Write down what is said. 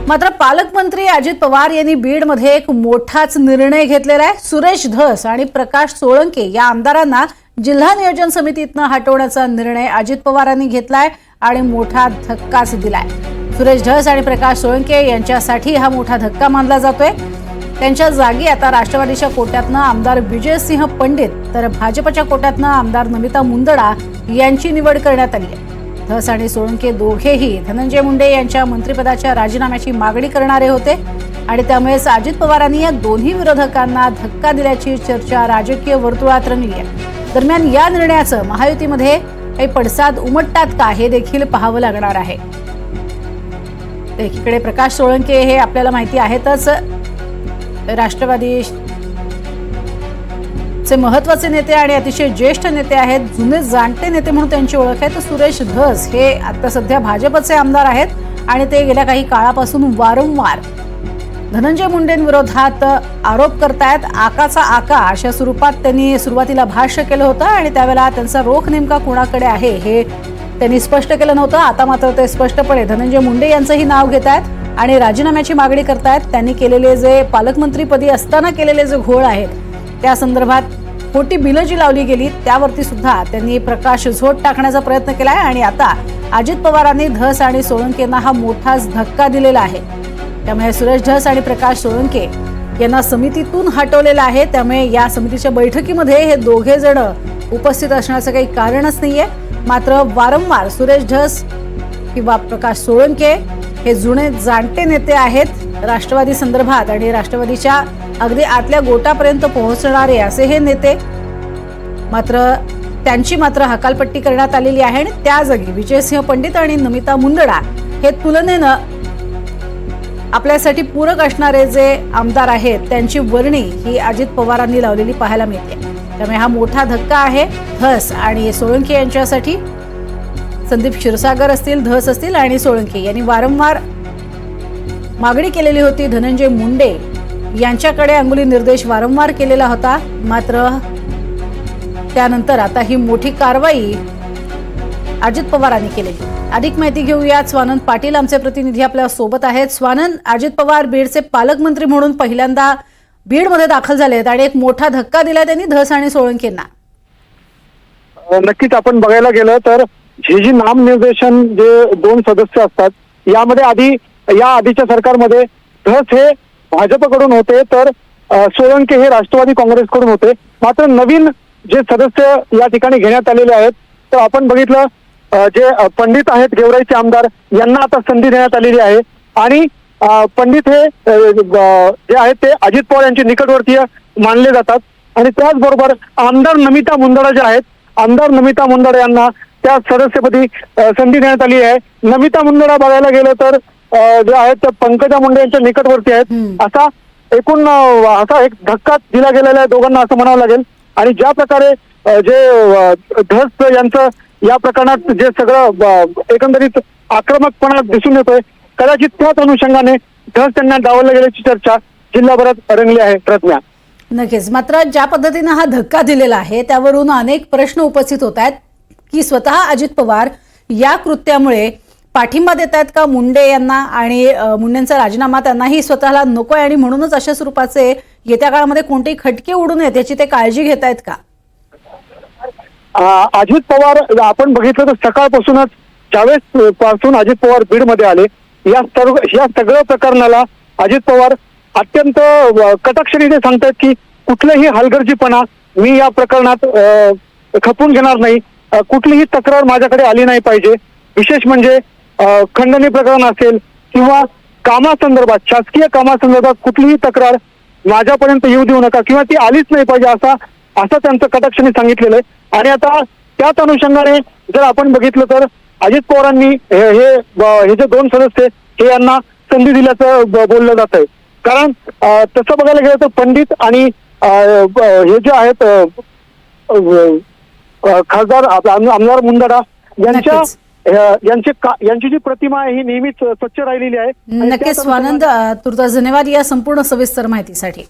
मात्र पालकमंत्री अजित पवार यांनी बीडमध्ये एक मोठाच निर्णय घेतलेला आहे। सुरेश धस आणि प्रकाश सोळंके या आमदारांना जिल्हा नियोजन समितीतनं हटवण्याचा निर्णय अजित पवारांनी घेतलाय आणि मोठा धक्काच दिलाय। सुरेश धस आणि प्रकाश सोळंके यांच्यासाठी हा मोठा धक्का मानला जातोय। त्यांच्या जागी आता राष्ट्रवादीच्या कोट्यातनं आमदार विजयसिंह पंडित तर भाजपच्या कोट्यातनं आमदार नमिता मुंदडा यांची निवड करण्यात आली आहे। धस आणि सोळंके दोघेही धनंजय मुंडे यांच्या मंत्रिपदाच्या राजीनाम्याची मागणी करणारे होते आणि त्यामुळेच अजित पवारांनी या दोन्ही विरोधकांना धक्का दिल्याची चर्चा राजकीय वर्तुळात रंगली आहे। दरम्यान या निर्णयाचं महायुतीमध्ये काही पडसाद उमटतात का हे देखील पाहावं लागणार आहे। एकीकडे प्रकाश सोळंके हे आपल्याला माहिती आहेतच राष्ट्रवादीचे महत्त्वाचे नेते आणि अतिशय ज्येष्ठ नेते आहेत, जुने जाणते नेते म्हणून त्यांची ओळख आहे। तर सुरेश धस हे आता सध्या भाजपचे आमदार आहेत आणि ते गेल्या काही काळापासून वारंवार धनंजय मुंडेंविरोधात आरोप करतायत। आकाचा आका अशा स्वरूपात त्यांनी सुरुवातीला भाष्य केलं होतं आणि त्यावेळेला त्यांचा रोख नेमका कोणाकडे आहे हे त्यांनी स्पष्ट केलं नव्हतं। आता मात्र ते स्पष्टपणे धनंजय मुंडे यांचंही नाव घेत आहेत आणि राजीनाम्याची मागणी करतायत। त्यांनी केलेले जे पालकमंत्रीपदी असताना केलेले जे घोळ आहेत त्या संदर्भात खोटी बिलं जी लावली गेली त्यावरती सुद्धा त्यांनी प्रकाश झोत टाकण्याचा प्रयत्न केलाय आणि आता अजित पवारांनी धस आणि सोळंकेंना हा मोठाच धक्का दिलेला आहे। त्यामुळे सुरेश धस आणि प्रकाश सोळंके यांना समितीतून हटवलेलं आहे। त्यामुळे या समितीच्या बैठकीमध्ये हे दोघे जण उपस्थित असण्याचं काही कारणच नाहीये। मात्र वारंवार सुरेश धस किंवा प्रकाश सोळंके हे जुने जाणते नेते आहेत राष्ट्रवादी संदर्भात आणि राष्ट्रवादीच्या अगदी आतल्या गोटापर्यंत पोहोचणारे असे हे नेते। मात्र त्यांची हकालपट्टी करण्यात आलेली आहे आणि त्या जागी विजयसिंह पंडित आणि नमिता मुंदडा हे तुलनेनं आपल्यासाठी पूरक असणारे जे आमदार आहेत त्यांची वर्णी ही अजित पवारांनी लावलेली पाहायला मिळते। त्यामुळे हा मोठा धक्का आहे धस आणि सोळंके यांच्यासाठी। संदीप क्षीरसागर असतील, धस असतील आणि सोळंके यांनी वारंवार मागणी केलेली होती। धनंजय मुंडे यांच्याकडे अंगुली निर्देश वारंवार केलेला होता। मात्र त्यानंतर आता ही मोठी कारवाई अजित पवारांनी केलेली। अधिक माहिती घेऊयात, स्वानंद पाटील आमचे प्रतिनिधी आपल्या सोबत आहेत। स्वानंद, अजित पवार बीडचे पालकमंत्री म्हणून पहिल्यांदा बीडमध्ये दाखल झाले आहेत आणि एक मोठा धक्का दिला त्यांनी धस आणि सोळंकेंना। नक्कीच आपण बघायला गेलं तर जी नामनिर्देशन जे दोन सदस्य असतात यामध्ये या आधीच्या सरकारमध्ये धस हे भाजपकडून होते तर सोळंके हे राष्ट्रवादी काँग्रेसकडून होते। मात्र नवीन जे सदस्य या ठिकाणी घेण्यात आलेले आहेत तर आपण बघितलं जे पंडित आहेत गेवराईचे आमदार यांना आता संधी देण्यात आलेली आहे आणि पंडित हे जे आहेत ते अजित पवार यांचे निकटवर्तीय मानले जातात आणि त्याचबरोबर आमदार नमिता मुंदडा जे आहेत आमदार नमिता मुंदडा यांना त्या सदस्यपदी संधी देण्यात आली आहे। नमिता मुंदडा बघायला गेलं तर जे आहेत ते पंकजा मुंडे यांच्या निकटवर्ती आहेत। असा एक धक्का दिला गेलेला आहे दोघांना असं म्हणावं लागेल। आणि ज्या प्रकारे जे धस यांचं या प्रकरणात जे सगळं एकंदरीत आक्रमकपणा दिसून येतोय कदाचित त्याच अनुषंगाने धस त्यांना डावललं गेल्याची चर्चा जिल्हाभरात रंगली आहे। प्रज्ञा, नक्कीच। मात्र ज्या पद्धतीने हा धक्का दिलेला आहे त्यावरून अनेक प्रश्न उपस्थित होत आहेत की स्वतः अजित पवार या कृत्यामुळे पाठिंबा देत आहेत का मुंडे यांना आणि मुंडेंचा राजीनामा त्यांनाही स्वतःला नकोय आणि म्हणूनच अशा स्वरूपाचे येत्या काळामध्ये कोणतेही खटके उडू नयेत याची ते काळजी घेत आहेत का? अजित पवार आपण बघितलं तर सकाळपासूनच ज्यावेळेस पासून अजित पवार बीडमध्ये आले या सगळ्या प्रकरणाला अजित पवार अत्यंत कटाक्षाने सांगतात की कुठलेही हलगर्जीपणा मी या प्रकरणात खपून घेणार नाही, कुठलीही तक्रार माझ्याकडे आली नाही पाहिजे। विशेष म्हणजे खंडणी प्रकरण असेल किंवा कामासंदर्भात शासकीय कामासंदर्भात कुठलीही तक्रार माझ्यापर्यंत येऊ देऊ नका किंवा ती आलीच नाही पाहिजे असं त्यांचं कटाक्षाने सांगितलेलं आहे। आणि आता त्याच अनुषंगाने जर आपण बघितलं तर अजित पवारांनी हे जे दोन सदस्य हे यांना संधी दिल्याचं बोललं जात आहे। कारण तसं बघायला गेलं तर पंडित आणि हे जे आहेत खासदार आमदार मुंदडा यांची जी प्रतिमा आहे ही नेहमीच स्वच्छ राहिलेली आहे। नक्कीच स्वानंद, तुर्तास धन्यवाद या संपूर्ण सविस्तर माहितीसाठी।